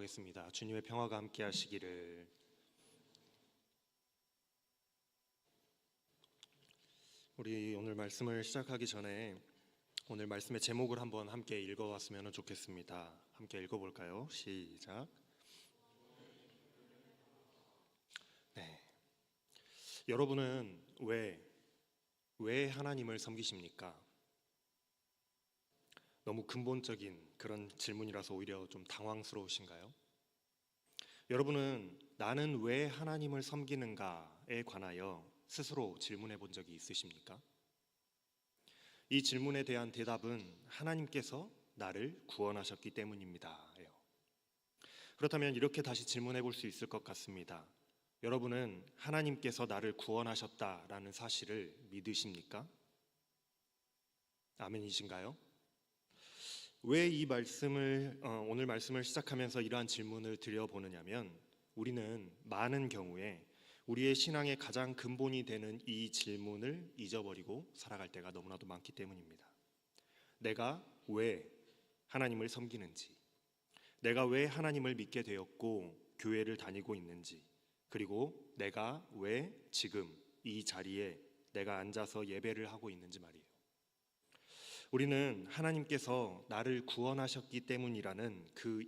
기도하겠습니다. 주님의 평화가 함께 하시기를. 우리 오늘 말씀을 시작하기 전에 오늘 말씀의 제목을 한번 함께 읽어왔으면 좋겠습니다. 함께 읽어볼까요? 시작. 네. 여러분은 왜 하나님을 섬기십니까? 너무 근본적인 그런 질문이라서 오히려 좀 당황스러우신가요? 여러분은 나는 왜 하나님을 섬기는가에 관하여 스스로 질문해 본 적이 있으십니까? 이 질문에 대한 대답은 하나님께서 나를 구원하셨기 때문입니다. 그렇다면 이렇게 다시 질문해 볼 수 있을 것 같습니다. 여러분은 하나님께서 나를 구원하셨다라는 사실을 믿으십니까? 아멘이신가요? 왜 이 말씀을 오늘 말씀을 시작하면서 이러한 질문을 드려보느냐면 우리는 많은 경우에 우리의 신앙의 가장 근본이 되는 이 질문을 잊어버리고 살아갈 때가 너무나도 많기 때문입니다. 내가 왜 하나님을 섬기는지, 내가 왜 하나님을 믿게 되었고 교회를 다니고 있는지, 그리고 내가 왜 지금 이 자리에 내가 앉아서 예배를 하고 있는지 말이에요. 우리는 하나님께서 나를 구원하셨기 때문이라는 그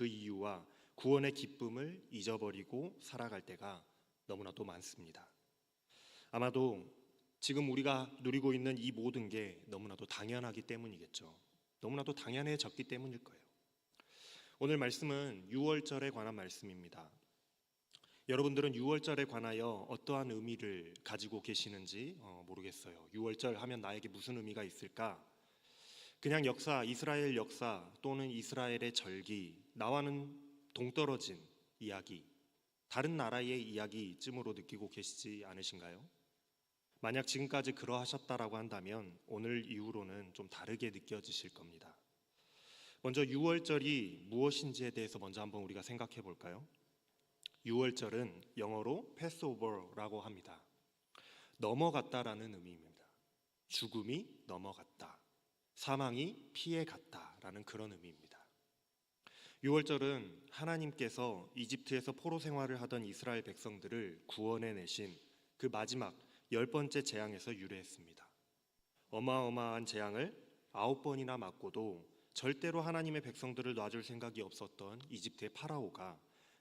이유와 구원의 기쁨을 잊어버리고 살아갈 때가 너무나도 많습니다. 아마도 지금 우리가 누리고 있는 이 모든 게 너무나도 당연하기 때문이겠죠. 너무나도 당연해졌기 때문일 거예요. 오늘 말씀은 유월절에 관한 말씀입니다. 여러분들은 유월절에 관하여 어떠한 의미를 가지고 계시는지 모르겠어요. 유월절 하면 나에게 무슨 의미가 있을까? 그냥 역사, 이스라엘 역사 또는 이스라엘의 절기, 나와는 동떨어진 이야기, 다른 나라의 이야기쯤으로 느끼고 계시지 않으신가요? 만약 지금까지 그러하셨다라고 한다면 오늘 이후로는 좀 다르게 느껴지실 겁니다. 먼저 유월절이 무엇인지에 대해서 먼저 한번 우리가 생각해 볼까요? 유월절은 영어로 패스오버라고 합니다. 넘어갔다라는 의미입니다. 죽음이 넘어갔다, 사망이 피해갔다라는 그런 의미입니다. 유월절은 하나님께서 이집트에서 포로 생활을 하던 이스라엘 백성들을 구원해 내신 그 마지막 10번째 재앙에서 유래했습니다. 어마어마한 재앙을 9번이나 맞고도 절대로 하나님의 백성들을 놔줄 생각이 없었던 이집트의 파라오가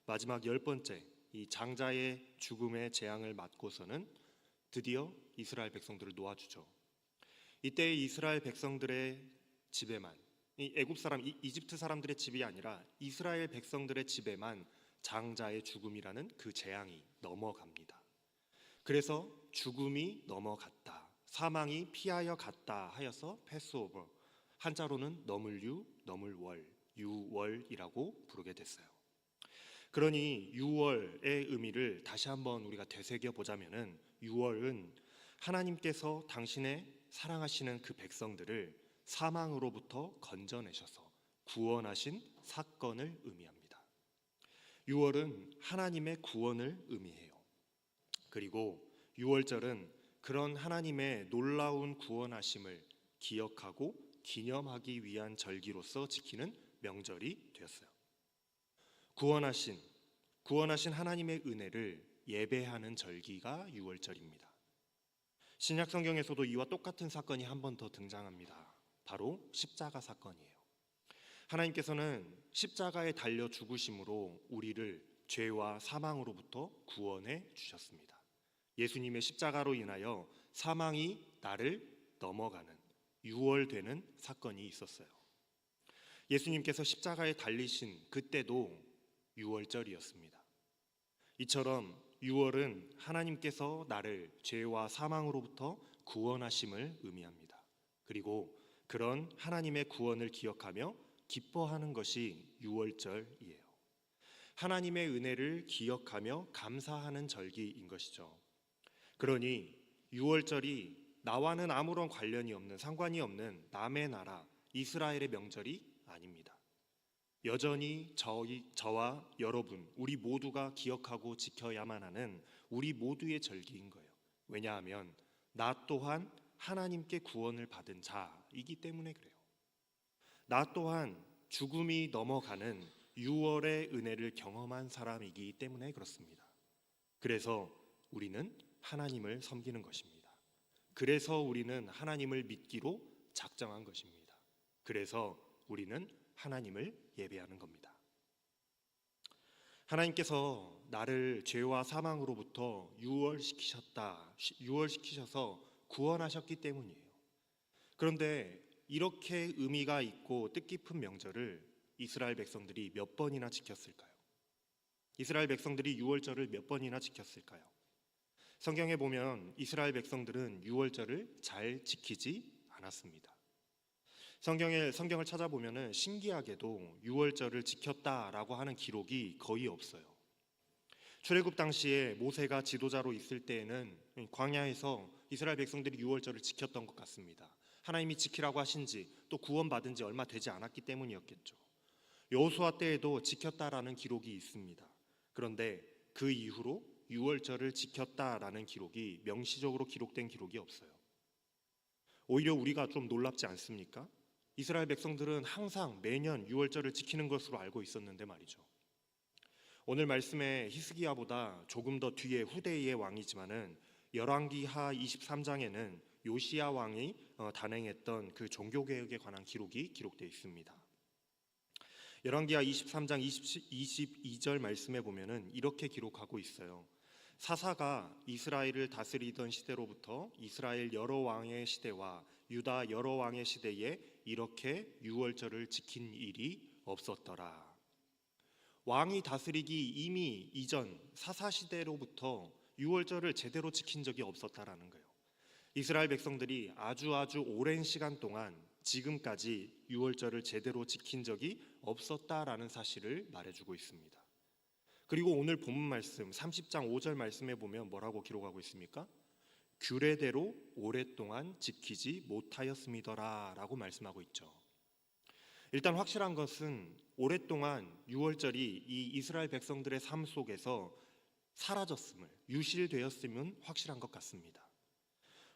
마지막 10번째 이 장자의 죽음의 재앙을 맞고서는 드디어 이스라엘 백성들을 놓아주죠. 이때 이스라엘 백성들의 집에만, 이 애굽 사람, 이집트 사람들의 집이 아니라 이스라엘 백성들의 집에만 장자의 죽음이라는 그 재앙이 넘어갑니다. 그래서 죽음이 넘어갔다, 사망이 피하여 갔다 하여서 패스오버, 한자로는 너물유, 너물월, 유월이라고 부르게 됐어요. 그러니 유월의 의미를 다시 한번 우리가 되새겨 보자면은 유월은 하나님께서 당신의 사랑하시는 그 백성들을 사망으로부터 건져내셔서 구원하신 사건을 의미합니다. 유월은 하나님의 구원을 의미해요. 그리고 유월절은 그런 하나님의 놀라운 구원하심을 기억하고 기념하기 위한 절기로서 지키는 명절이 되었어요. 구원하신 하나님의 은혜를 예배하는 절기가 유월절입니다. 신약 성경에서도 이와 똑같은 사건이 한 번 더 등장합니다. 바로 십자가 사건이에요. 하나님께서는 십자가에 달려 죽으심으로 우리를 죄와 사망으로부터 구원해 주셨습니다. 예수님의 십자가로 인하여 사망이 나를 넘어가는 유월되는 사건이 있었어요. 예수님께서 십자가에 달리신 그때도 유월절이었습니다. 이처럼 유월은 하나님께서 나를 죄와 사망으로부터 구원하심을 의미합니다. 그리고 그런 하나님의 구원을 기억하며 기뻐하는 것이 유월절이에요. 하나님의 은혜를 기억하며 감사하는 절기인 것이죠. 그러니 유월절이 나와는 아무런 관련이 없는, 상관이 없는 남의 나라 이스라엘의 명절이 아닙니다. 여전히 저와 여러분, 우리 모두가 기억하고 지켜야만 하는 우리 모두의 절기인 거예요. 왜냐하면 나 또한 하나님께 구원을 받은 자이기 때문에 그래요. 나 또한 죽음이 넘어가는 유월의 은혜를 경험한 사람이기 때문에 그렇습니다. 그래서 우리는 하나님을 섬기는 것입니다. 그래서 우리는 하나님을 믿기로 작정한 것입니다. 그래서 우리는 하나님을 예배하는 겁니다. 하나님께서 나를 죄와 사망으로부터 유월시키셔서 구원하셨기 때문이에요. 그런데 이렇게 의미가 있고 뜻깊은 명절을 이스라엘 백성들이 몇 번이나 지켰을까요? 이스라엘 백성들이 유월절을 몇 번이나 지켰을까요? 성경에 보면 이스라엘 백성들은 유월절을 잘 지키지 않았습니다. 성경을 찾아보면 신기하게도 유월절을 지켰다라고 하는 기록이 거의 없어요. 출애굽 당시에 모세가 지도자로 있을 때에는 광야에서 이스라엘 백성들이 유월절을 지켰던 것 같습니다. 하나님이 지키라고 하신지 또 구원받은 지 얼마 되지 않았기 때문이었겠죠. 여호수아 때에도 지켰다라는 기록이 있습니다. 그런데 그 이후로 유월절을 지켰다라는 기록이 명시적으로 기록된 기록이 없어요. 오히려 우리가 좀 놀랍지 않습니까? 이스라엘 백성들은 항상 매년 유월절을 지키는 것으로 알고 있었는데 말이죠. 오늘 말씀에 히스기야보다 조금 더 뒤에 후대의 왕이지만은 열왕기하 23장에는 요시야 왕이 단행했던 그 종교개혁에 관한 기록이 기록되어 있습니다. 열왕기하 23장 22절 말씀에 보면은 이렇게 기록하고 있어요. 사사가 이스라엘을 다스리던 시대로부터 이스라엘 여러 왕의 시대와 유다 여러 왕의 시대에 이렇게 유월절을 지킨 일이 없었더라. 왕이 다스리기 이미 이전 사사 시대로부터 유월절을 제대로 지킨 적이 없었다라는 거예요. 이스라엘 백성들이 아주 오랜 시간 동안 지금까지 유월절을 제대로 지킨 적이 없었다라는 사실을 말해주고 있습니다. 그리고 오늘 본문 말씀 30장 5절 말씀에 보면 뭐라고 기록하고 있습니까? 규례대로 오랫동안 지키지 못하였음이더라 라고 말씀하고 있죠. 일단 확실한 것은 오랫동안 유월절이 이 이스라엘 백성들의 삶 속에서 사라졌음을, 유실되었음은 확실한 것 같습니다.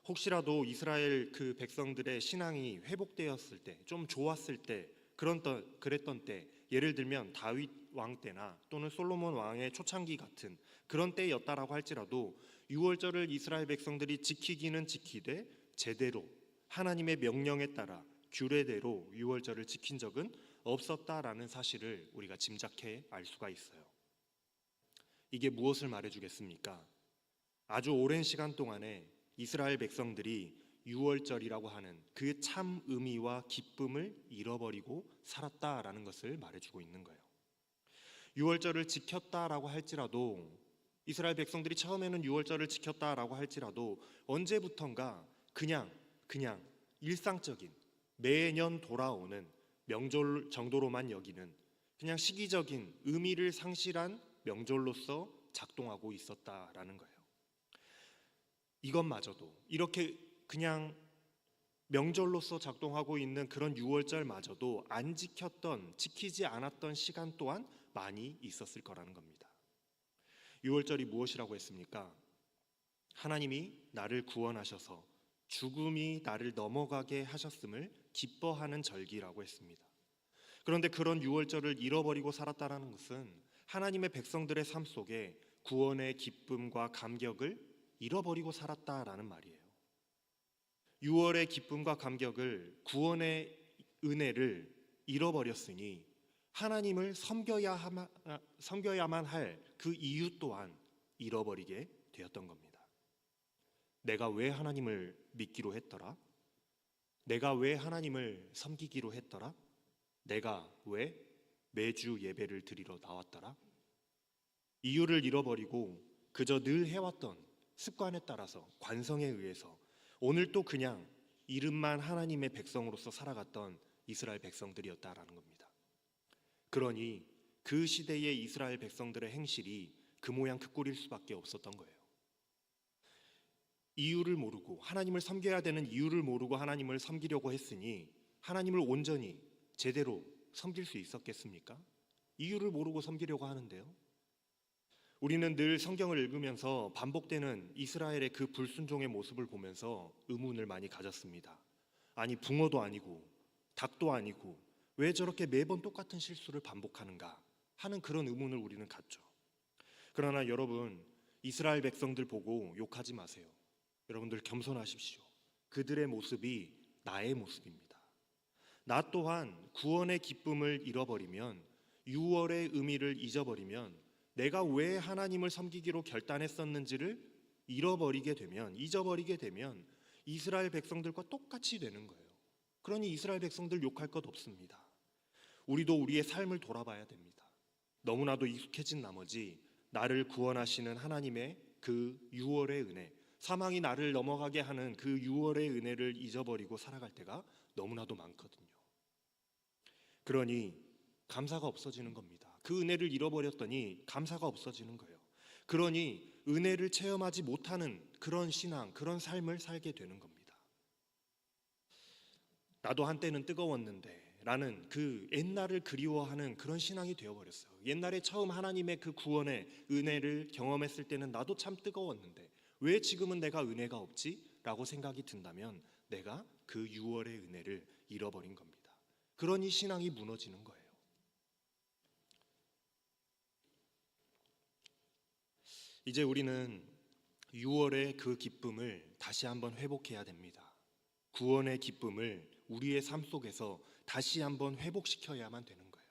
혹시라도 이스라엘 그 백성들의 신앙이 회복되었을 때, 좀 좋았을 때, 그랬던 때, 예를 들면 다윗 왕 때나 또는 솔로몬 왕의 초창기 같은 그런 때였다라고 할지라도 유월절을 이스라엘 백성들이 지키기는 지키되 제대로 하나님의 명령에 따라 규례대로 유월절을 지킨 적은 없었다라는 사실을 우리가 짐작해 알 수가 있어요. 이게 무엇을 말해주겠습니까? 아주 오랜 시간 동안에 이스라엘 백성들이 유월절이라고 하는 그 참 의미와 기쁨을 잃어버리고 살았다라는 것을 말해주고 있는 거예요. 유월절을 지켰다라고 할지라도 이스라엘 백성들이 처음에는 유월절을 지켰다라고 할지라도 언제부턴가 그냥 일상적인 매년 돌아오는 명절 정도로만 여기는 그냥 시기적인 의미를 상실한 명절로서 작동하고 있었다라는 거예요. 이것마저도 이렇게 그냥 명절로서 작동하고 있는 그런 유월절마저도 안 지키지 않았던 시간 또한 많이 있었을 거라는 겁니다. 유월절이 무엇이라고 했습니까? 하나님이 나를 구원하셔서 죽음이 나를 넘어가게 하셨음을 기뻐하는 절기라고 했습니다. 그런데 그런 유월절을 잃어버리고 살았다는 것은 하나님의 백성들의 삶 속에 구원의 기쁨과 감격을 잃어버리고 살았다라는 말이에요. 유월의 기쁨과 감격을, 구원의 은혜를 잃어버렸으니 하나님을 섬겨야만 할 그 이유 또한 잃어버리게 되었던 겁니다. 내가 왜 하나님을 믿기로 했더라? 내가 왜 하나님을 섬기기로 했더라? 내가 왜 매주 예배를 드리러 나왔더라? 이유를 잃어버리고 그저 늘 해왔던 습관에 따라서, 관성에 의해서 오늘 또 그냥 이름만 하나님의 백성으로서 살아갔던 이스라엘 백성들이었다라는 겁니다. 그러니 그 시대의 이스라엘 백성들의 행실이 그 모양 그 꼴일 수밖에 없었던 거예요. 이유를 모르고, 하나님을 섬겨야 되는 이유를 모르고 하나님을 섬기려고 했으니 하나님을 온전히 제대로 섬길 수 있었겠습니까? 이유를 모르고 섬기려고 하는데요. 우리는 늘 성경을 읽으면서 반복되는 이스라엘의 그 불순종의 모습을 보면서 의문을 많이 가졌습니다. 아니, 붕어도 아니고 닭도 아니고 왜 저렇게 매번 똑같은 실수를 반복하는가? 하는 그런 의문을 우리는 갖죠. 그러나 여러분, 이스라엘 백성들 보고 욕하지 마세요. 여러분들 겸손하십시오. 그들의 모습이 나의 모습입니다. 나 또한 구원의 기쁨을 잃어버리면, 유월의 의미를 잊어버리면, 내가 왜 하나님을 섬기기로 결단했었는지를 잊어버리게 되면 이스라엘 백성들과 똑같이 되는 거예요. 그러니 이스라엘 백성들 욕할 것 없습니다. 우리도 우리의 삶을 돌아봐야 됩니다. 너무나도 익숙해진 나머지 나를 구원하시는 하나님의 그 유월의 은혜, 사망이 나를 넘어가게 하는 그 유월의 은혜를 잊어버리고 살아갈 때가 너무나도 많거든요. 그러니 감사가 없어지는 겁니다. 그 은혜를 잃어버렸더니 감사가 없어지는 거예요. 그러니 은혜를 체험하지 못하는 그런 신앙, 그런 삶을 살게 되는 겁니다. 나도 한때는 뜨거웠는데 라는 그 옛날을 그리워하는 그런 신앙이 되어버렸어요. 옛날에 처음 하나님의 그 구원의 은혜를 경험했을 때는 나도 참 뜨거웠는데 왜 지금은 내가 은혜가 없지? 라고 생각이 든다면 내가 그 유월의 은혜를 잃어버린 겁니다. 그러니 신앙이 무너지는 거예요. 이제 우리는 유월의 그 기쁨을 다시 한번 회복해야 됩니다. 구원의 기쁨을 우리의 삶 속에서 다시 한번 회복시켜야만 되는 거예요.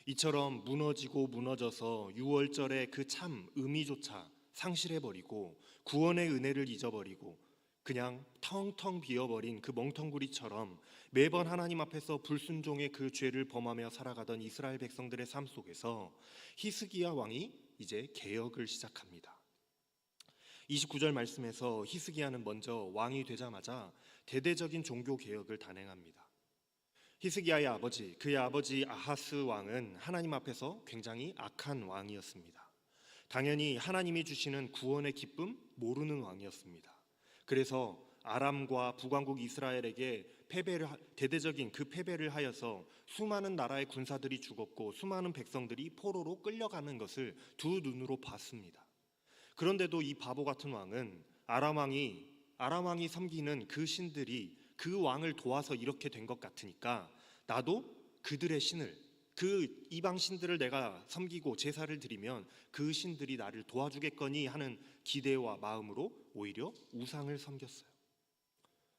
이처럼 무너지고 무너져서 유월절의 그 참 의미조차 상실해버리고 구원의 은혜를 잊어버리고 그냥 텅텅 비어버린 그 멍텅구리처럼 매번 하나님 앞에서 불순종의 그 죄를 범하며 살아가던 이스라엘 백성들의 삶 속에서 히스기야 왕이 이제 개혁을 시작합니다. 29절 말씀에서 히스기야는 먼저 왕이 되자마자 대대적인 종교 개혁을 단행합니다. 히스기야의 아버지, 그의 아버지 아하스 왕은 하나님 앞에서 굉장히 악한 왕이었습니다. 당연히 하나님이 주시는 구원의 기쁨 모르는 왕이었습니다. 그래서 아람과 북왕국 이스라엘에게 대대적인 그 패배를 하여서 수많은 나라의 군사들이 죽었고 수많은 백성들이 포로로 끌려가는 것을 두 눈으로 봤습니다. 그런데도 이 바보 같은 왕은 아람 왕이 섬기는 그 신들이 그 왕을 도와서 이렇게 된 것 같으니까 나도 그들의 신을, 그 이방 신들을 내가 섬기고 제사를 드리면 그 신들이 나를 도와주겠거니 하는 기대와 마음으로 오히려 우상을 섬겼어요.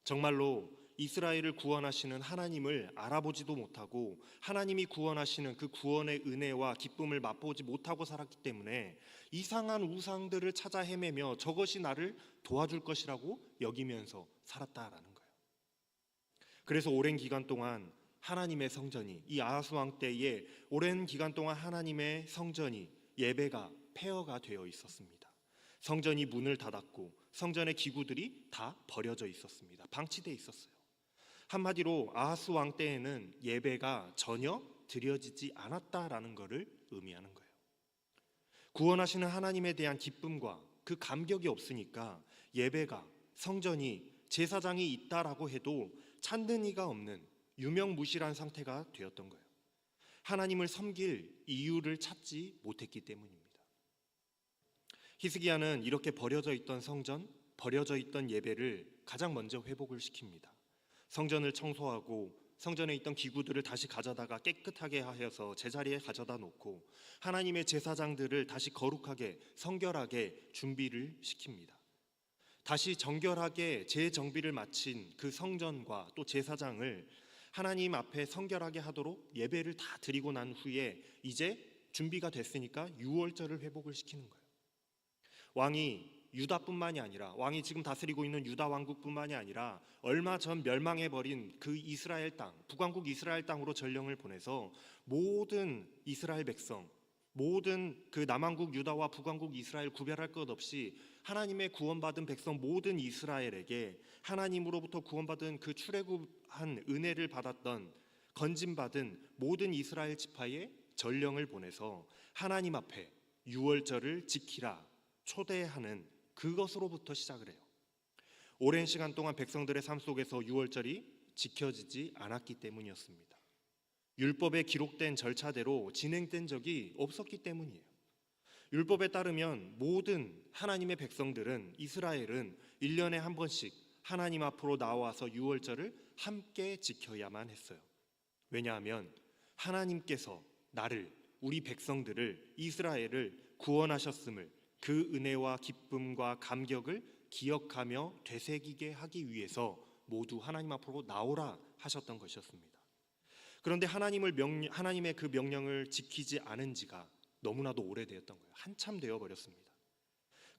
정말로 이스라엘을 구원하시는 하나님을 알아보지도 못하고 하나님이 구원하시는 그 구원의 은혜와 기쁨을 맛보지 못하고 살았기 때문에 이상한 우상들을 찾아 헤매며 저것이 나를 도와줄 것이라고 여기면서 살았다라는 거예요. 그래서 오랜 기간 동안 하나님의 성전이, 이 아하스 왕 때에 오랜 기간 동안 하나님의 성전이 예배가 폐허가 되어 있었습니다. 성전이 문을 닫았고 성전의 기구들이 다 버려져 있었습니다. 방치되어 있었어요. 한마디로 아하스 왕 때에는 예배가 전혀 드려지지 않았다라는 것을 의미하는 거예요. 구원하시는 하나님에 대한 기쁨과 그 감격이 없으니까 예배가, 성전이, 제사장이 있다라고 해도 찾는 이가 없는 유명무실한 상태가 되었던 거예요. 하나님을 섬길 이유를 찾지 못했기 때문입니다. 히스기야는 이렇게 버려져 있던 성전, 버려져 있던 예배를 가장 먼저 회복을 시킵니다. 성전을 청소하고 성전에 있던 기구들을 다시 가져다가 깨끗하게 하여서 제자리에 가져다 놓고 하나님의 제사장들을 다시 거룩하게 성결하게 준비를 시킵니다. 다시 정결하게 재정비를 마친 그 성전과 또 제사장을 하나님 앞에 성결하게 하도록 예배를 다 드리고 난 후에 이제 준비가 됐으니까 유월절을 회복을 시키는 거예요. 왕이 유다뿐만이 아니라, 왕이 지금 다스리고 있는 유다 왕국뿐만이 아니라 얼마 전 멸망해버린 그 이스라엘 땅, 북왕국 이스라엘 땅으로 전령을 보내서 모든 이스라엘 백성, 모든 그 남왕국 유다와 북왕국 이스라엘 구별할 것 없이 하나님의 구원받은 백성 모든 이스라엘에게 하나님으로부터 구원받은 그 출애굽한 은혜를 받았던 건짐받은 모든 이스라엘 지파에 전령을 보내서 하나님 앞에 유월절을 지키라 초대하는 그것으로부터 시작을 해요. 오랜 시간 동안 백성들의 삶 속에서 유월절이 지켜지지 않았기 때문이었습니다. 율법에 기록된 절차대로 진행된 적이 없었기 때문이에요. 율법에 따르면 모든 하나님의 백성들은, 이스라엘은 1년에 한 번씩 하나님 앞으로 나와서 유월절을 함께 지켜야만 했어요. 왜냐하면 하나님께서 나를, 우리 백성들을 이스라엘을 구원하셨음을 그 은혜와 기쁨과 감격을 기억하며 되새기게 하기 위해서 모두 하나님 앞으로 나오라 하셨던 것이었습니다. 그런데 하나님의 그 명령을 지키지 않은 지가 너무나도 오래되었던 거예요. 한참 되어 버렸습니다.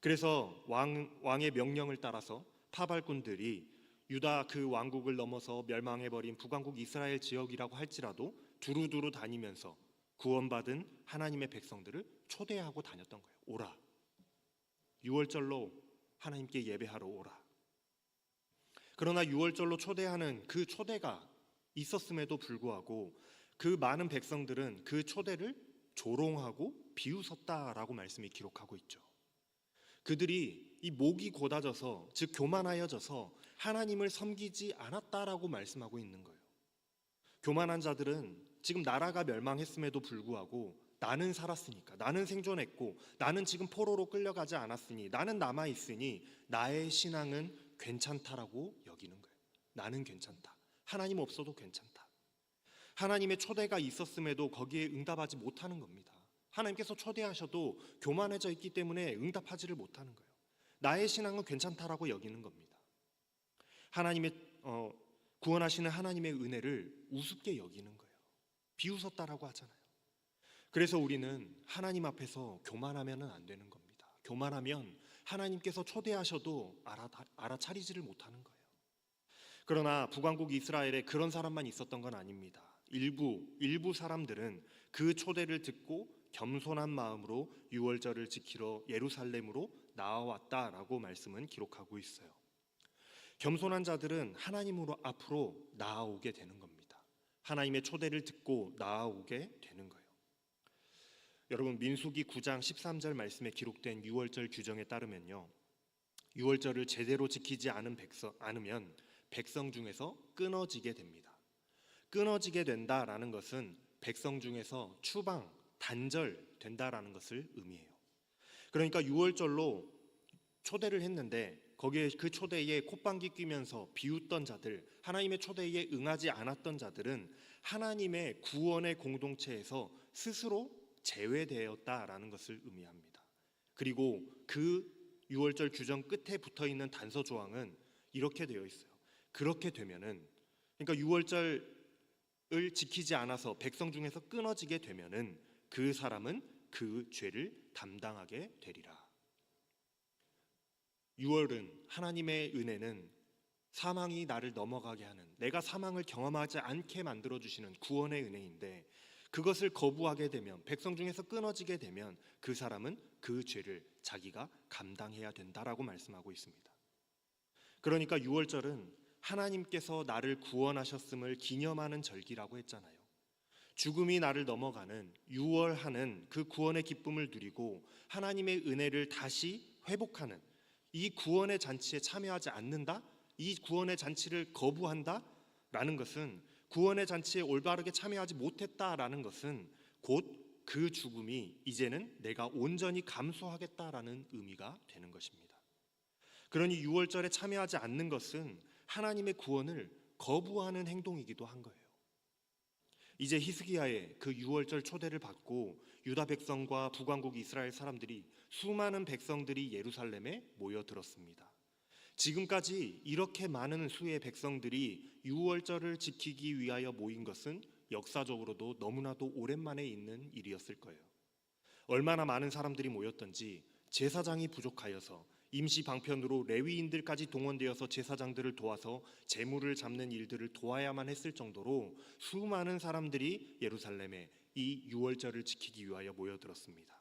그래서 왕의 명령을 따라서 파발꾼들이 유다 그 왕국을 넘어서 멸망해버린 북왕국 이스라엘 지역이라고 할지라도 두루두루 다니면서 구원받은 하나님의 백성들을 초대하고 다녔던 거예요. 오라. 유월절로 하나님께 예배하러 오라. 그러나 유월절로 초대하는 그 초대가 있었음에도 불구하고 그 많은 백성들은 그 초대를 조롱하고 비웃었다라고 말씀이 기록하고 있죠. 그들이 이 목이 곧아져서, 즉 교만하여져서 하나님을 섬기지 않았다라고 말씀하고 있는 거예요. 교만한 자들은 지금 나라가 멸망했음에도 불구하고 나는 살았으니까, 나는 생존했고, 나는 지금 포로로 끌려가지 않았으니, 나는 남아있으니 나의 신앙은 괜찮다라고 여기는 거예요. 나는 괜찮다. 하나님 없어도 괜찮다. 하나님의 초대가 있었음에도 거기에 응답하지 못하는 겁니다. 하나님께서 초대하셔도 교만해져 있기 때문에 응답하지를 못하는 거예요. 나의 신앙은 괜찮다라고 여기는 겁니다. 하나님의 구원하시는 하나님의 은혜를 우습게 여기는 거예요. 비웃었다라고 하잖아요. 그래서 우리는 하나님 앞에서 교만하면 안 되는 겁니다. 교만하면 하나님께서 초대하셔도 알아차리지를 못하는 거예요. 그러나 북왕국 이스라엘에 그런 사람만 있었던 건 아닙니다. 일부 사람들은 그 초대를 듣고 겸손한 마음으로 유월절을 지키러 예루살렘으로 나아왔다라고 말씀은 기록하고 있어요. 겸손한 자들은 하나님으로 앞으로 나아오게 되는 겁니다. 하나님의 초대를 듣고 나아오게 되는 거예요. 여러분, 민수기 9장 13절 말씀에 기록된 유월절 규정에 따르면요, 유월절을 제대로 지키지 않으면 백성 중에서 끊어지게 됩니다. 끊어지게 된다라는 것은 백성 중에서 추방, 단절된다라는 것을 의미해요. 그러니까 유월절로 초대를 했는데 거기에 그 초대에 콧방귀 뀌면서 비웃던 자들, 하나님의 초대에 응하지 않았던 자들은 하나님의 구원의 공동체에서 스스로 제외되었다라는 것을 의미합니다. 그리고 그 유월절 규정 끝에 붙어있는 단서 조항은 이렇게 되어 있어요. 그렇게 되면은, 그러니까 유월절을 지키지 않아서 백성 중에서 끊어지게 되면은 그 사람은 그 죄를 담당하게 되리라. 유월은, 하나님의 은혜는 사망이 나를 넘어가게 하는, 내가 사망을 경험하지 않게 만들어주시는 구원의 은혜인데, 그것을 거부하게 되면, 백성 중에서 끊어지게 되면 그 사람은 그 죄를 자기가 감당해야 된다라고 말씀하고 있습니다. 그러니까 유월절은 하나님께서 나를 구원하셨음을 기념하는 절기라고 했잖아요. 죽음이 나를 넘어가는, 유월하는 그 구원의 기쁨을 누리고 하나님의 은혜를 다시 회복하는, 이 구원의 잔치에 참여하지 않는다, 이 구원의 잔치를 거부한다 라는 것은, 구원의 잔치에 올바르게 참여하지 못했다라는 것은 곧 그 죽음이 이제는 내가 온전히 감수하겠다라는 의미가 되는 것입니다. 그러니 유월절에 참여하지 않는 것은 하나님의 구원을 거부하는 행동이기도 한 거예요. 이제 히스기야의 그 유월절 초대를 받고 유다 백성과 북왕국 이스라엘 사람들이, 수많은 백성들이 예루살렘에 모여들었습니다. 지금까지 이렇게 많은 수의 백성들이 유월절을 지키기 위하여 모인 것은 역사적으로도 너무나도 오랜만에 있는 일이었을 거예요. 얼마나 많은 사람들이 모였던지 제사장이 부족하여서 임시 방편으로 레위인들까지 동원되어서 제사장들을 도와서 제물을 잡는 일들을 도와야만 했을 정도로 수많은 사람들이 예루살렘에 이 유월절을 지키기 위하여 모여들었습니다.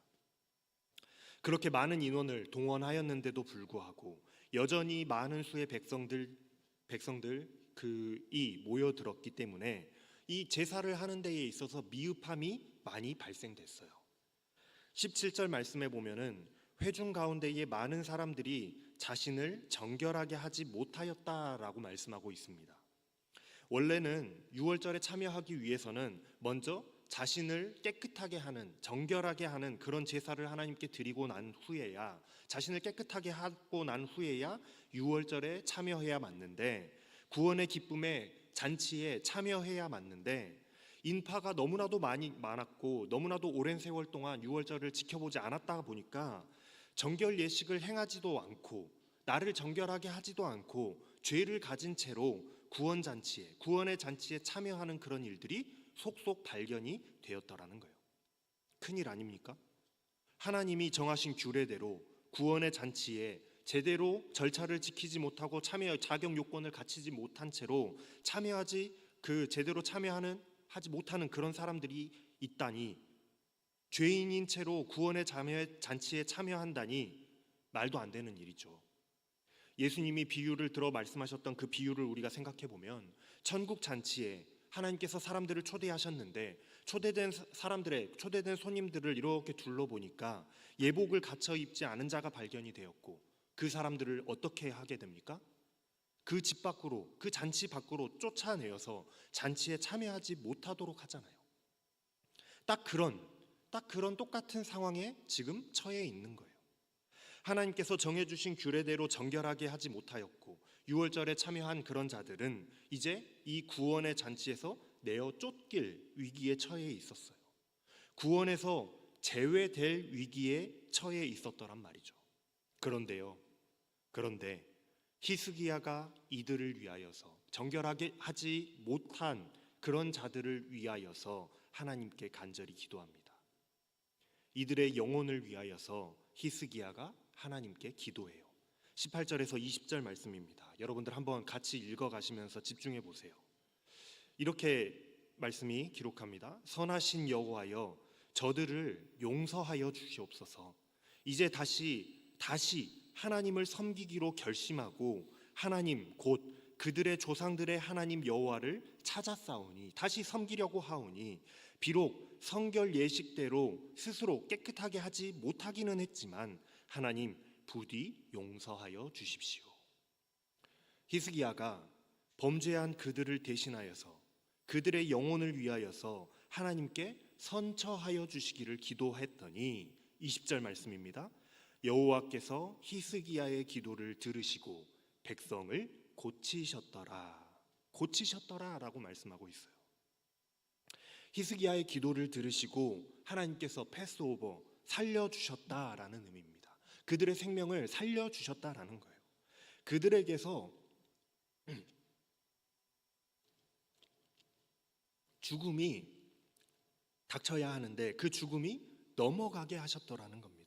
그렇게 많은 인원을 동원하였는데도 불구하고 여전히 많은 수의 백성들이 모여들었기 때문에 이 제사를 하는 데에 있어서 미흡함이 많이 발생됐어요. 17절 말씀에 보면은 회중 가운데에 많은 사람들이 자신을 정결하게 하지 못하였다라고 말씀하고 있습니다. 원래는 유월절에 참여하기 위해서는 먼저 자신을 깨끗하게 하는, 정결하게 하는 그런 제사를 하나님께 드리고 난 후에야, 자신을 깨끗하게 하고 난 후에야 유월절에 참여해야 맞는데, 구원의 기쁨의 잔치에 참여해야 맞는데, 인파가 너무나도 많았고 너무나도 오랜 세월 동안 유월절을 지켜보지 않았다 보니까 정결 예식을 행하지도 않고 나를 정결하게 하지도 않고 죄를 가진 채로 구원의 잔치에 참여하는 그런 일들이 속속 발견이 되었더라는 거예요. 큰일 아닙니까? 하나님이 정하신 규례대로 구원의 잔치에 제대로 절차를 지키지 못하고 참여 자격 요건을 갖추지 못한 채로 제대로 하지 못하는 그런 사람들이 있다니, 죄인인 채로 구원의 잔치에 참여한다니 말도 안 되는 일이죠. 예수님이 비유를 들어 말씀하셨던 그 비유를 우리가 생각해 보면 천국 잔치에 하나님께서 사람들을 초대하셨는데 초대된 손님들을 이렇게 둘러보니까 예복을 갖춰 입지 않은 자가 발견이 되었고 그 사람들을 어떻게 하게 됩니까? 그 집 밖으로, 그 잔치 밖으로 쫓아내어서 잔치에 참여하지 못하도록 하잖아요. 딱 그런 똑같은 상황에 지금 처해 있는 거예요. 하나님께서 정해주신 규례대로 정결하게 하지 못하였고 유월절에 참여한 그런 자들은 이제 이 구원의 잔치에서 내어 쫓길 위기에 처해 있었어요. 구원에서 제외될 위기에 처해 있었더란 말이죠. 그런데 히스기야가 이들을 위하여서, 정결하게 하지 못한 그런 자들을 위하여서 하나님께 간절히 기도합니다. 이들의 영혼을 위하여서 히스기야가 하나님께 기도해요. 18절에서 20절 말씀입니다. 여러분들 한번 같이 읽어가시면서 집중해 보세요. 이렇게 말씀이 기록합니다. 선하신 여호와여, 저들을 용서하여 주시옵소서. 이제 다시 하나님을 섬기기로 결심하고 하나님 곧 그들의 조상들의 하나님 여호와를 찾아싸우니, 다시 섬기려고 하오니 비록 성결 예식대로 스스로 깨끗하게 하지 못하기는 했지만 하나님 부디 용서하여 주십시오. 히스기야가 범죄한 그들을 대신하여서 그들의 영혼을 위하여서 하나님께 선처하여 주시기를 기도했더니 20절 말씀입니다. 여호와께서 히스기야의 기도를 들으시고 백성을 고치셨더라라고 말씀하고 있어요. 히스기야의 기도를 들으시고 하나님께서 패스오버, 살려주셨다라는 의미입니다. 그들의 생명을 살려주셨다라는 거예요. 그들에게서 죽음이 닥쳐야 하는데 그 죽음이 넘어가게 하셨더라는 겁니다.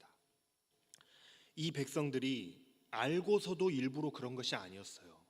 이 백성들이 알고서도 일부러 그런 것이 아니었어요.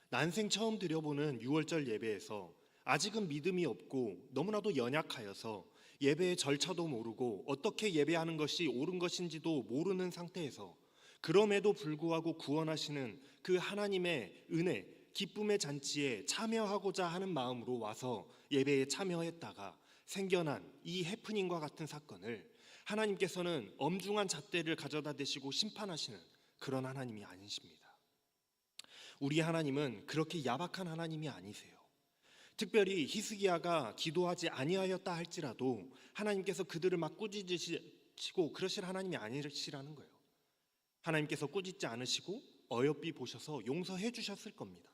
난생 처음 드려보는 유월절 예배에서 아직은 믿음이 없고 너무나도 연약하여서 예배의 절차도 모르고 어떻게 예배하는 것이 옳은 것인지도 모르는 상태에서 그럼에도 불구하고 구원하시는 그 하나님의 은혜, 기쁨의 잔치에 참여하고자 하는 마음으로 와서 예배에 참여했다가 생겨난 이 해프닝과 같은 사건을 하나님께서는 엄중한 잣대를 가져다 대시고 심판하시는 그런 하나님이 아니십니다. 우리 하나님은 그렇게 야박한 하나님이 아니세요. 특별히 히스기야가 기도하지 아니하였다 할지라도 하나님께서 그들을 막 꾸짖으시고 그러실 하나님이 아니시라는 거예요. 하나님께서 꾸짖지 않으시고 어여삐 보셔서 용서해 주셨을 겁니다.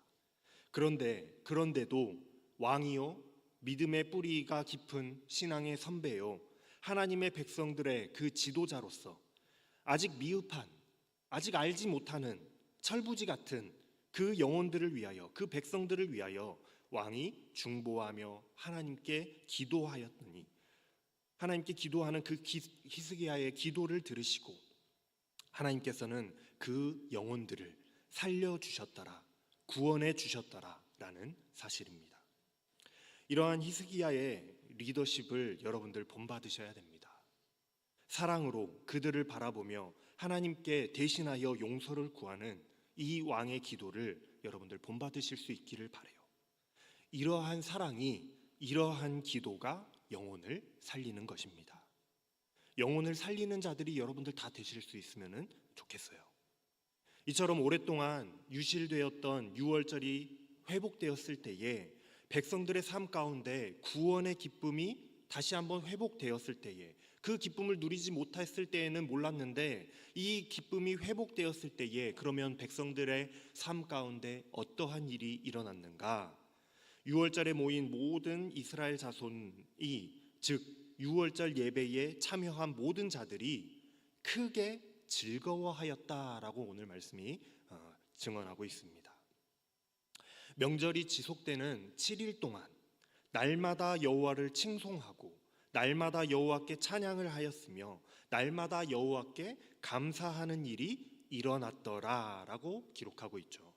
그런데도 왕이요, 믿음의 뿌리가 깊은 신앙의 선배요, 하나님의 백성들의 그 지도자로서 아직 미흡한, 아직 알지 못하는 철부지 같은 그 영혼들을 위하여, 그 백성들을 위하여 왕이 중보하며 하나님께 기도하였더니 하나님께 기도하는 그 히스기야의 기도를 들으시고 하나님께서는 그 영혼들을 살려주셨더라, 구원해 주셨더라라는 사실입니다. 이러한 히스기야의 리더십을 여러분들 본받으셔야 됩니다. 사랑으로 그들을 바라보며 하나님께 대신하여 용서를 구하는 이 왕의 기도를 여러분들 본받으실 수 있기를 바라요. 이러한 사랑이, 이러한 기도가 영혼을 살리는 것입니다. 영혼을 살리는 자들이 여러분들 다 되실 수 있으면 좋겠어요. 이처럼 오랫동안 유실되었던 유월절이 회복되었을 때에 백성들의 삶 가운데 구원의 기쁨이 다시 한번 회복되었을 때에, 그 기쁨을 누리지 못했을 때에는 몰랐는데 이 기쁨이 회복되었을 때에 그러면 백성들의 삶 가운데 어떠한 일이 일어났는가? 유월절에 모인 모든 이스라엘 자손이, 즉 유월절 예배에 참여한 모든 자들이 크게 즐거워하였다라고 오늘 말씀이 증언하고 있습니다. 명절이 지속되는 7일 동안 날마다 여호와를 칭송하고 날마다 여호와께 찬양을 하였으며 날마다 여호와께 감사하는 일이 일어났더라라고 기록하고 있죠.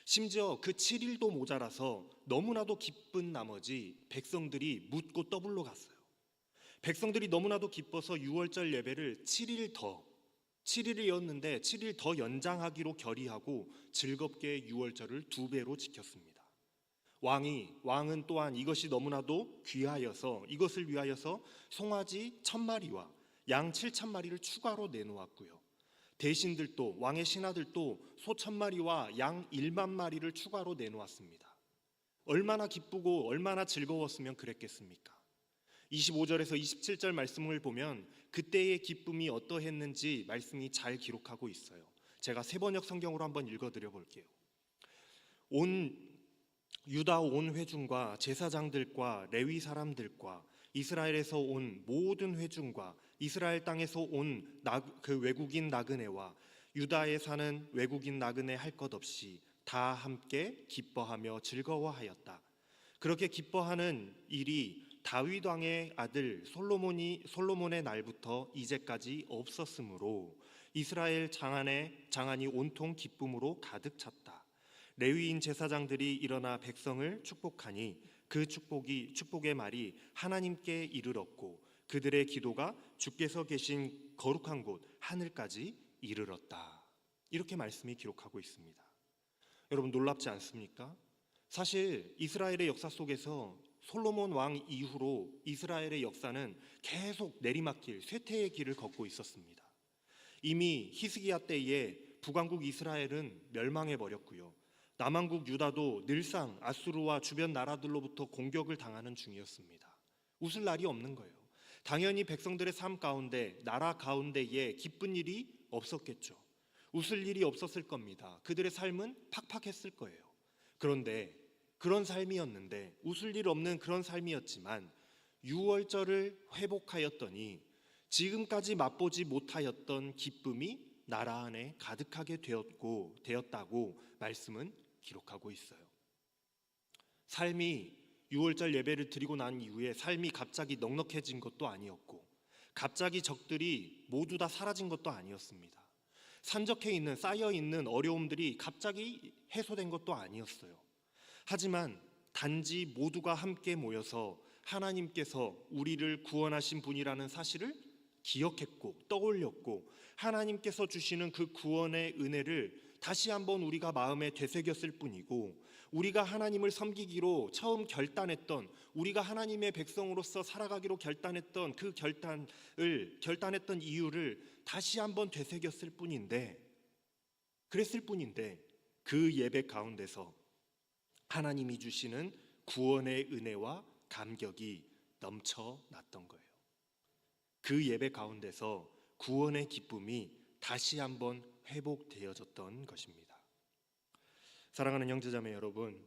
심지어 그 7일도 모자라서 너무나도 기쁜 나머지 백성들이 묻고 떠불러 갔어요. 백성들이 너무나도 기뻐서 유월절 예배를 7일이었는데 7일 더 연장하기로 결의하고 즐겁게 유월절을 2배로 지켰습니다. 왕은 또한 이것이 너무나도 귀하여서 이것을 위하여서 송아지 1000마리와 양 7000마리를 추가로 내놓았고요. 대신들도, 왕의 신하들도 소 1000마리와 양 100,000마리를 추가로 내놓았습니다. 얼마나 기쁘고 얼마나 즐거웠으면 그랬겠습니까? 25절에서 27절 말씀을 보면 그때의 기쁨이 어떠했는지 말씀이 잘 기록하고 있어요. 제가 세번역 성경으로 한번 읽어드려 볼게요. 유다 온 회중과 제사장들과 레위 사람들과 이스라엘에서 온 모든 회중과 이스라엘 땅에서 온 그 외국인 나그네와 유다에 사는 외국인 나그네 할 것 없이 다 함께 기뻐하며 즐거워하였다. 그렇게 기뻐하는 일이 다윗 왕의 아들 솔로몬의 날부터 이제까지 없었으므로 이스라엘 장안이 온통 기쁨으로 가득 찼다. 레위인 제사장들이 일어나 백성을 축복하니 그 축복의 말이 하나님께 이르렀고 그들의 기도가 주께서 계신 거룩한 곳 하늘까지 이르렀다. 이렇게 말씀이 기록하고 있습니다. 여러분 놀랍지 않습니까? 사실 이스라엘의 역사 속에서 솔로몬 왕 이후로 이스라엘의 역사는 계속 내리막길, 쇠퇴의 길을 걷고 있었습니다. 이미 히스기야 때에 북왕국 이스라엘은 멸망해 버렸고요. 남왕국 유다도 늘상 아수르와 주변 나라들로부터 공격을 당하는 중이었습니다. 웃을 날이 없는 거예요. 당연히 백성들의 삶 가운데, 나라 가운데에 기쁜 일이 없었겠죠. 웃을 일이 없었을 겁니다. 그들의 삶은 팍팍했을 거예요. 그런데 그런 삶이었는데, 웃을 일 없는 그런 삶이었지만 유월절을 회복하였더니 지금까지 맛보지 못하였던 기쁨이 나라 안에 가득하게 되었다고 말씀은 기록하고 있어요. 삶이 유월절 예배를 드리고 난 이후에 삶이 갑자기 넉넉해진 것도 아니었고 갑자기 적들이 모두 다 사라진 것도 아니었습니다. 쌓여 있는 어려움들이 갑자기 해소된 것도 아니었어요. 하지만 단지 모두가 함께 모여서 하나님께서 우리를 구원하신 분이라는 사실을 기억했고 떠올렸고 하나님께서 주시는 그 구원의 은혜를 다시 한번 우리가 마음에 되새겼을 뿐이고 우리가 하나님을 섬기기로 처음 결단했던, 우리가 하나님의 백성으로서 살아가기로 결단했던 그 결단했던 이유를 다시 한번 되새겼을 뿐인데, 그랬을 뿐인데 그 예배 가운데서 하나님이 주시는 구원의 은혜와 감격이 넘쳐났던 거예요. 그 예배 가운데서 구원의 기쁨이 다시 한번 회복되어졌던 것입니다. 사랑하는 형제자매 여러분,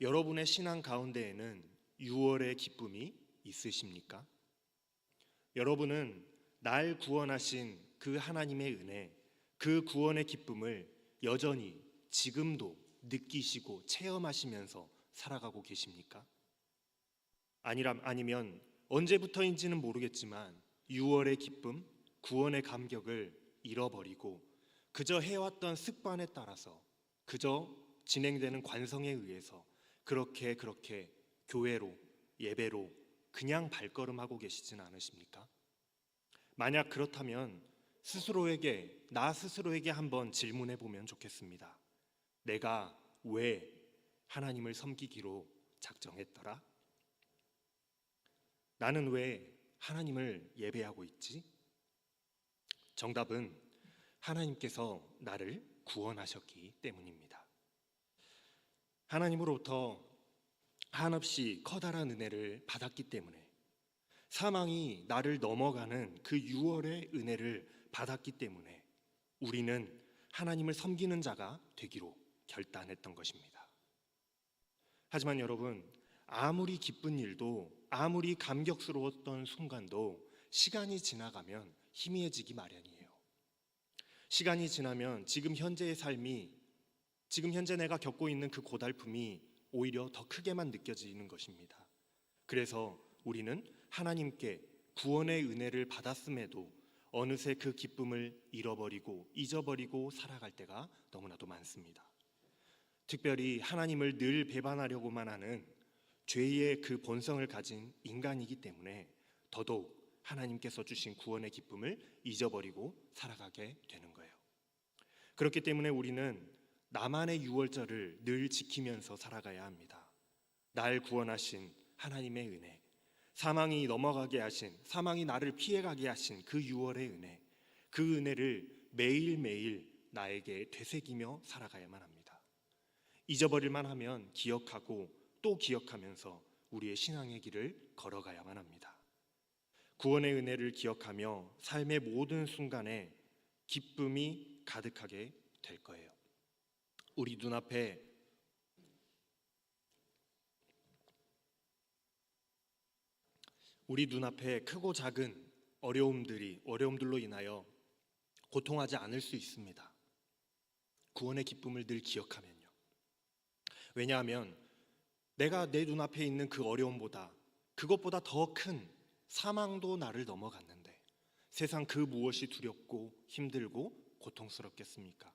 여러분의 신앙 가운데에는 유월의 기쁨이 있으십니까? 여러분은 날 구원하신 그 하나님의 은혜, 그 구원의 기쁨을 여전히 지금도 느끼시고 체험하시면서 살아가고 계십니까? 아니면 언제부터인지는 모르겠지만 유월의 기쁨, 구원의 감격을 잃어버리고 그저 해왔던 습관에 따라서, 그저 진행되는 관성에 의해서 그렇게 교회로, 예배로 그냥 발걸음하고 계시진 않으십니까? 만약 그렇다면 나 스스로에게 한번 질문해 보면 좋겠습니다. 내가 왜 하나님을 섬기기로 작정했더라? 나는 왜 하나님을 예배하고 있지? 정답은 하나님께서 나를 구원하셨기 때문입니다. 하나님으로부터 한없이 커다란 은혜를 받았기 때문에, 사망이 나를 넘어가는 그 유월의 은혜를 받았기 때문에 우리는 하나님을 섬기는 자가 되기로 결단했던 것입니다. 하지만 여러분, 아무리 기쁜 일도, 아무리 감격스러웠던 순간도 시간이 지나가면 희미해지기 마련이에요. 시간이 지나면 지금 현재의 삶이, 지금 현재 내가 겪고 있는 그 고달픔이 오히려 더 크게만 느껴지는 것입니다. 그래서 우리는 하나님께 구원의 은혜를 받았음에도 어느새 그 기쁨을 잃어버리고 잊어버리고 살아갈 때가 너무나도 많습니다. 특별히 하나님을 늘 배반하려고만 하는 죄의 그 본성을 가진 인간이기 때문에 더더욱 하나님께서 주신 구원의 기쁨을 잊어버리고 살아가게 되는 거예요. 그렇기 때문에 우리는 나만의 유월절을 늘 지키면서 살아가야 합니다. 날 구원하신 하나님의 은혜, 사망이 넘어가게 하신, 사망이 나를 피해가게 하신 그 유월의 은혜, 그 은혜를 매일매일 나에게 되새기며 살아가야만 합니다. 잊어버릴만 하면 기억하고 또 기억하면서 우리의 신앙의 길을 걸어가야만 합니다. 구원의 은혜를 기억하며 삶의 모든 순간에 기쁨이 가득하게 될 거예요. 우리 눈앞에 크고 작은 어려움들로 인하여 고통하지 않을 수 있습니다. 구원의 기쁨을 늘 기억하면요. 왜냐하면 내가 내 눈앞에 있는 그 어려움보다, 그것보다 더 큰 사망도 나를 넘어갔는데 세상 그 무엇이 두렵고 힘들고 고통스럽겠습니까?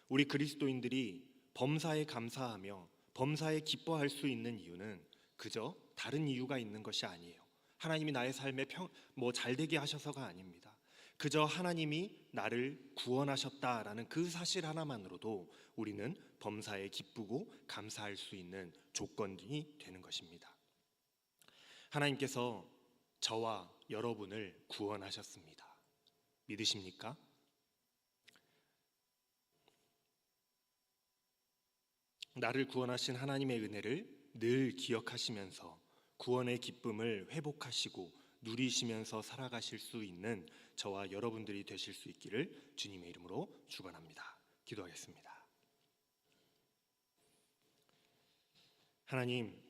우리 그리스도인들이 범사에 감사하며 범사에 기뻐할 수 있는 이유는 그저 다른 이유가 있는 것이 아니에요. 하나님이 나의 삶에 잘되게 하셔서가 아닙니다. 그저 하나님이 나를 구원하셨다라는 그 사실 하나만으로도 우리는 범사에 기쁘고 감사할 수 있는 조건이 되는 것입니다. 하나님께서 저와 여러분을 구원하셨습니다. 믿으십니까? 나를 구원하신 하나님의 은혜를 늘 기억하시면서 구원의 기쁨을 회복하시고 누리시면서 살아가실 수 있는 저와 여러분들이 되실 수 있기를 주님의 이름으로 축원합니다. 기도하겠습니다. 하나님,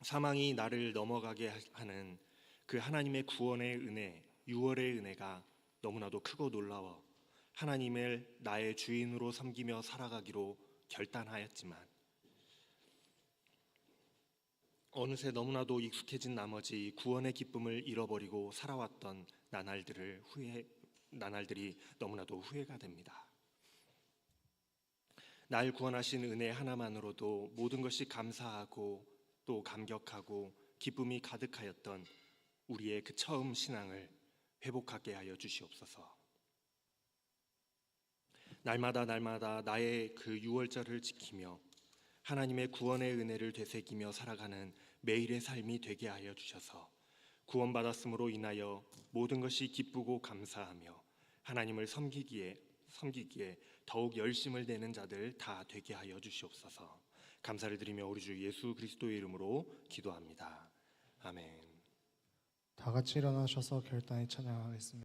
사망이 나를 넘어가게 하는 그 하나님의 구원의 은혜, 유월의 은혜가 너무나도 크고 놀라워 하나님을 나의 주인으로 섬기며 살아가기로 결단하였지만 어느새 너무나도 익숙해진 나머지 구원의 기쁨을 잃어버리고 살아왔던 나날들이 너무나도 후회가 됩니다. 날 구원하신 은혜 하나만으로도 모든 것이 감사하고 또 감격하고 기쁨이 가득하였던 우리의 그 처음 신앙을 회복하게 하여 주시옵소서. 날마다 나의 그 유월절을 지키며 하나님의 구원의 은혜를 되새기며 살아가는 매일의 삶이 되게 하여 주셔서 구원받았음으로 인하여 모든 것이 기쁘고 감사하며 하나님을 섬기기에 더욱 열심을 내는 자들 다 되게 하여 주시옵소서. 감사를 드리며 우리 주 예수 그리스도의 이름으로 기도합니다. 아멘. 다 같이 일어나셔서 결단에 찬양하겠습니다.